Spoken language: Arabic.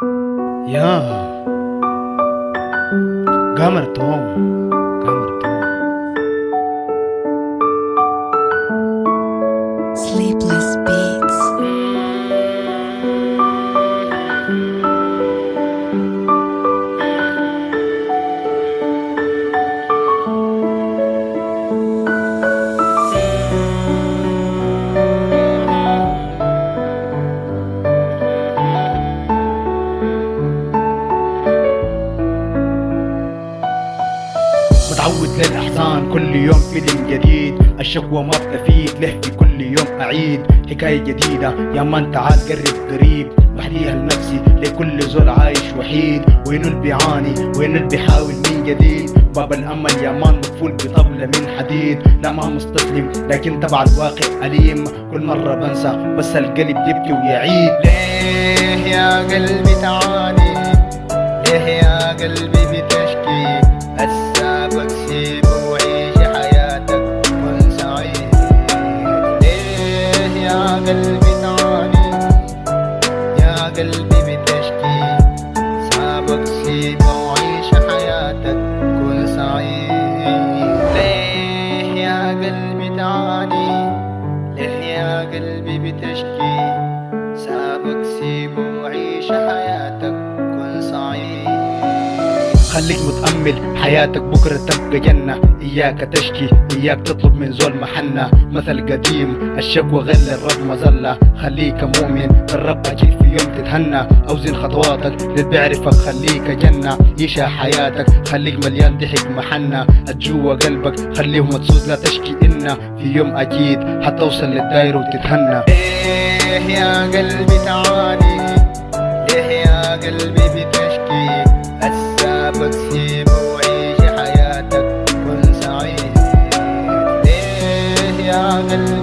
يا قمر توم، قمر توم. Sleepless Beats. متعود للأحزان كل يوم فيلم جديد، الشكوى ما بتفيد له في كل يوم أعيد حكاية جديدة. يا من تعال قرب قريب، بحكيها لنفسي لكل زول عايش وحيد. وين اللي بيعاني وين اللي بيحاول من جديد؟ باب الأمل يا مان مقفول بطبلة من حديد. لا ما مستسلم لكن تبع الواقع أليم، كل مرة بنسى بس القلب يبكي ويعيد. ليه يا قلبي تعاني؟ ليه يا قلبي بتشكي؟ هسا بكسب وعيش حياتك كن سعيد. ليه يا قلبي تعاني؟ يا قلبي بتشكي، سابك سيب وعيش حياتك كن سعيد. ليه يا قلبي تعاني؟ ليه يا قلبي بتشكي؟ سابك سيب وعيش حياتك كن سعيد. خليك متأمل حياتك بكرة تبقى جنة، إياك تشكي إياك تطلب من زول محنة. مثل قديم الشكوى غير الرب مظلة، خليك مؤمن الرب أكيد في يوم تتهنى. أوزن خطواتك للي بيعرفك خليك جنة، عيشها حياتك خليك مليان ضحك محنة. الجوا قلبك خليه مدسوس لا تشكي إنه في يوم أكيد حتوصل للدايرة وتتهنى. ليه يا قلبي تعاني؟ ليه يا قلبي بتشكي؟ هسا بكسب وعيش حياتك كن سعيد. ليه يا قلبي